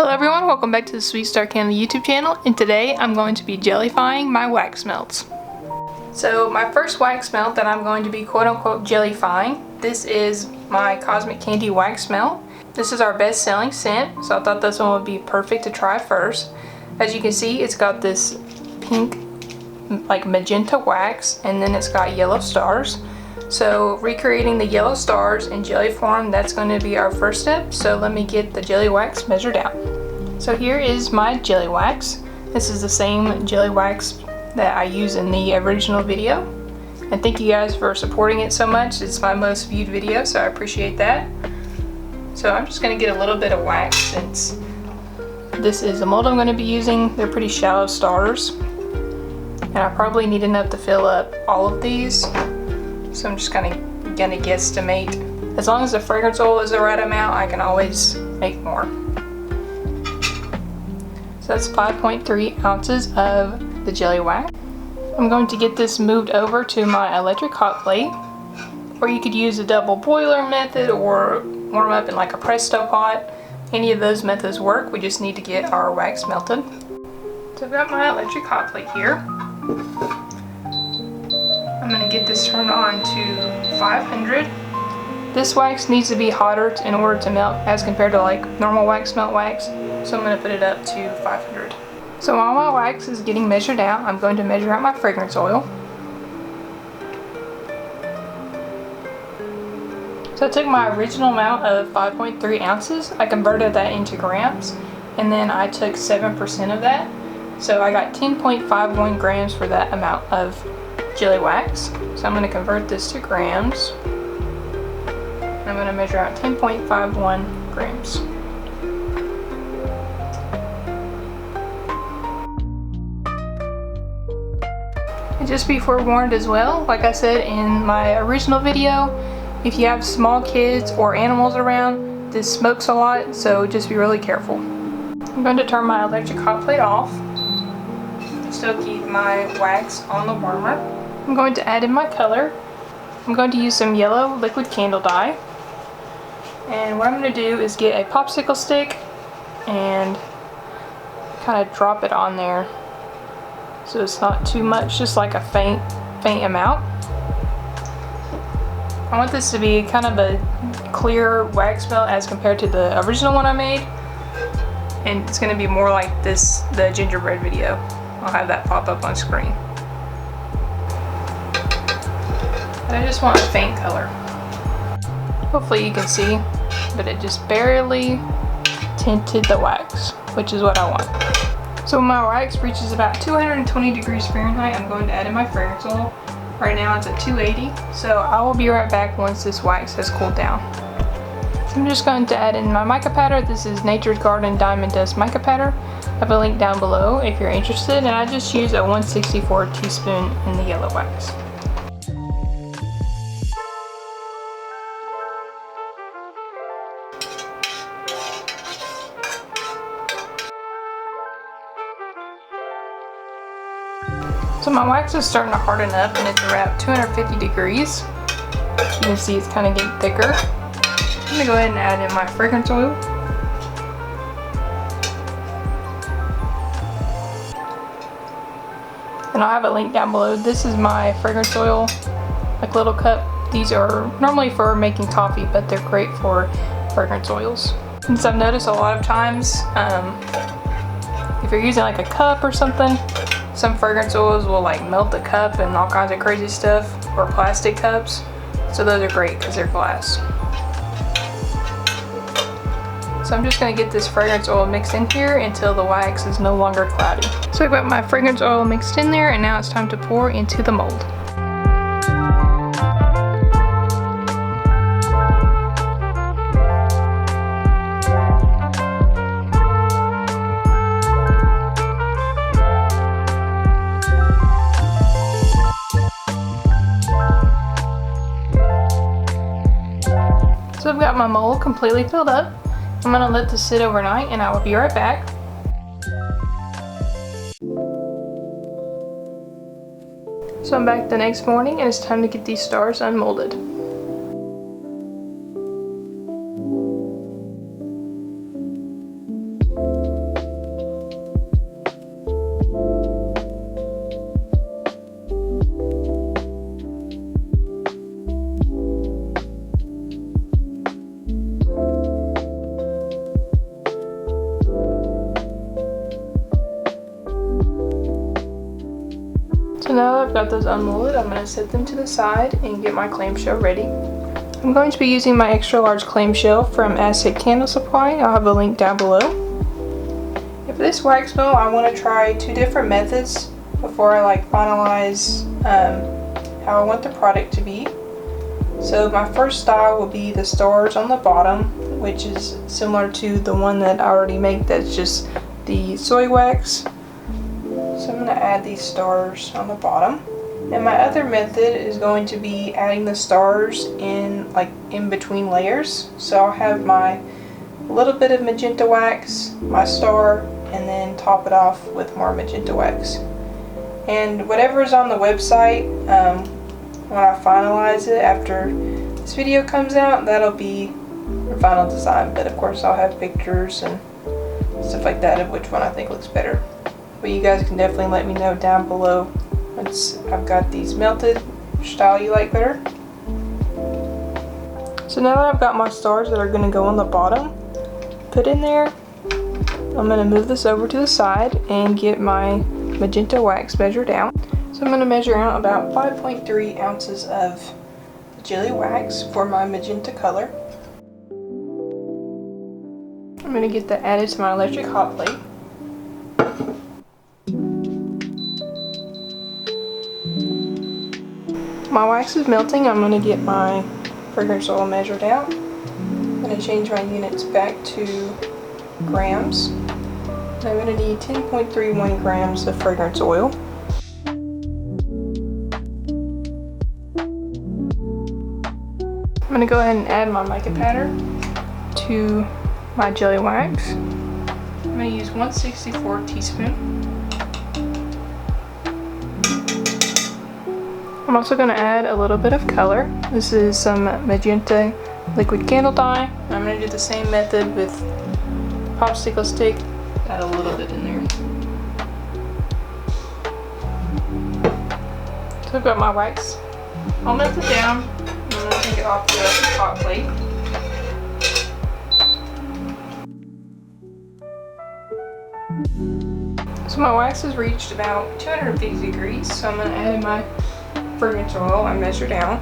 Hello everyone, welcome back to the Sweet Star Candy YouTube channel, and today I'm going to be jellyfying my wax melts. So my first wax melt that I'm going to be quote-unquote jellyfying, this is my Cosmic Candy wax melt. This is our best selling scent, so I thought this one would be perfect to try first. As you can see, it's got this pink, like magenta wax, and then it's got yellow stars. So recreating the yellow stars in jelly form, that's going to be our first step. So let me get the jelly wax measured out. So here is my jelly wax. This is the same jelly wax that I use in the original video. And thank you guys for supporting it so much. It's my most viewed video, so I appreciate that. So I'm just going to get a little bit of wax since this is the mold I'm going to be using. They're pretty shallow stars. And I probably need enough to fill up all of these. So I'm just kind of gonna guesstimate. As long as the fragrance oil is the right amount, I can always make more. So that's 5.3 ounces of the jelly wax. I'm going to get this moved over to my electric hot plate, or you could use a double boiler method or warm up in like a Presto pot. Any of those methods work. We just need to get our wax melted. So I've got my electric hot plate here. I'm going to get this turned on to 500. This wax needs to be hotter in order to melt as compared to like normal wax melt wax. So I'm going to put it up to 500. So while my wax is getting measured out, I'm going to measure out my fragrance oil. So I took my original amount of 5.3 ounces. I converted that into grams, and then I took 7% of that. So I got 10.51 grams for that amount of jelly wax. So I'm going to convert this to grams. I'm going to measure out 10.51 grams. And just be forewarned as well, like I said in my original video, if you have small kids or animals around, this smokes a lot, so just be really careful. I'm going to turn my electric hot plate off. Still keep my wax on the warmer. I'm going to add in my color. I'm going to use some yellow liquid candle dye. And what I'm going to do is get a popsicle stick and kind of drop it on there. So it's not too much, just like a faint amount. I want this to be kind of a clear wax melt as compared to the original one I made. And it's going to be more like this, the gingerbread video. I'll have that pop up on screen. But I just want a faint color. Hopefully you can see, but it just barely tinted the wax, which is what I want. So when my wax reaches about 220 degrees Fahrenheit, I'm going to add in my fragrance oil. Right now it's at 280, so I will be right back once this wax has cooled down. So I'm just going to add in my mica powder. This is Nature's Garden Diamond Dust Mica Powder. I have a link down below if you're interested, and I just use a 1/64 teaspoon in the yellow wax. So my wax is starting to harden up, and it's around 250 degrees. You can see it's kind of getting thicker. I'm going to go ahead and add in my fragrance oil. And I'll have a link down below. This is my fragrance oil, like little cup. These are normally for making coffee, but they're great for fragrance oils. Since I've noticed a lot of times, if you're using like a cup or something, some fragrance oils will like melt the cup and all kinds of crazy stuff, or plastic cups. So those are great because they're glass. So I'm just going to get this fragrance oil mixed in here until the wax is no longer cloudy. So I've got my fragrance oil mixed in there, and now it's time to pour into the mold. So I've got my mold completely filled up. I'm going to let this sit overnight, and I will be right back. So I'm back the next morning, and it's time to get these stars unmolded. got those unmolded, I'm going to set them to the side and get my clamshell ready. I'm going to be using my extra large clamshell from Aztec Candle Supply. I'll have a link down below. And for this wax melt, I want to try 2 different methods before I finalize how I want the product to be. So my first style will be the stars on the bottom, which is similar to the one that I already make, that's just the soy wax. So I'm going to add these stars on the bottom. And my other method is going to be adding the stars in between layers. So I'll have my little bit of magenta wax, my star, and then top it off with more magenta wax. And whatever is on the website, when I finalize it after this video comes out, that'll be the final design. But of course I'll have pictures and stuff like that of which one I think looks better. But you guys can definitely let me know down below once I've got these melted, which style you like better. So now that I've got my stars that are going to go on the bottom put in there, I'm going to move this over to the side and get my magenta wax measured out. So I'm going to measure out about 5.3 ounces of jelly wax for my magenta color. I'm going to get that added to my electric hot plate. My wax is melting. I'm going to get my fragrance oil measured out. I'm going to change my units back to grams. And I'm going to need 10.31 grams of fragrance oil. I'm going to go ahead and add my mica powder to my jelly wax. I'm going to use 1/64 teaspoon. I'm also going to add a little bit of color. This is some magenta liquid candle dye. I'm going to do the same method with popsicle stick. Add a little bit in there. So I've got my wax. I'll melt it down. I'm going to take it off the hot plate. So my wax has reached about 250 degrees, so I'm going to add in my fragrance oil I measured out.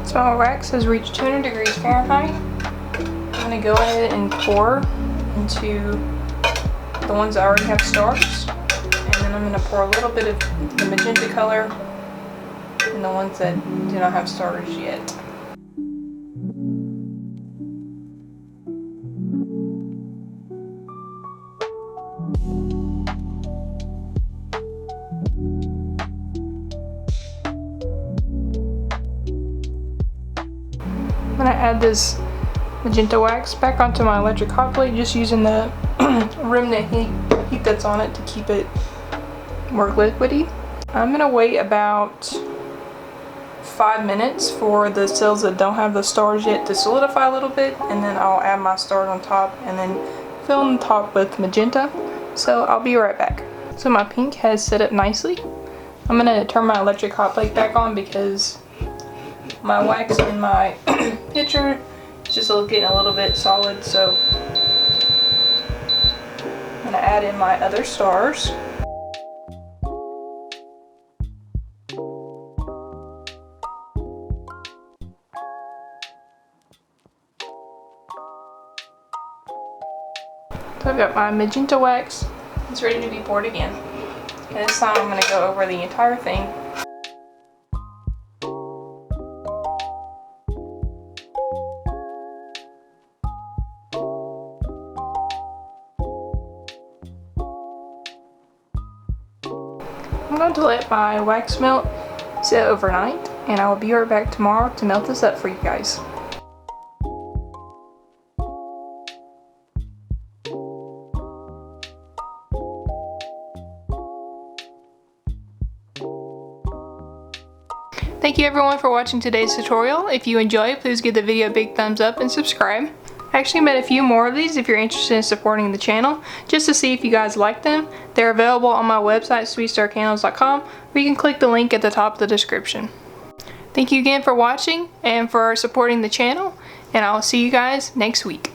So my wax has reached 200 degrees Fahrenheit. I'm going to go ahead and pour into the ones that already have stars. And then I'm going to pour a little bit of the magenta color in the ones that do not have stars yet. I'm going to add this magenta wax back onto my electric hot plate, just using the remnant heat that's on it to keep it more liquidy. I'm going to wait about 5 minutes for the cells that don't have the stars yet to solidify a little bit, and then I'll add my stars on top and then fill in the top with magenta. So I'll be right back. So my pink has set up nicely. I'm going to turn my electric hot plate back on because my wax in my pitcher is just getting a little bit solid, so I'm going to add in my other stars. So I've got my magenta wax. It's ready to be poured again. And this time I'm going to go over the entire thing. I'm going to let my wax melt sit overnight, and I will be right back tomorrow to melt this up for you guys. Thank you everyone for watching today's tutorial. If you enjoyed, please give the video a big thumbs up and subscribe. I actually made a few more of these if you're interested in supporting the channel, just to see if you guys like them. They're available on my website, sweetstarcandles.com, or you can click the link at the top of the description. Thank you again for watching and for supporting the channel, and I will see you guys next week.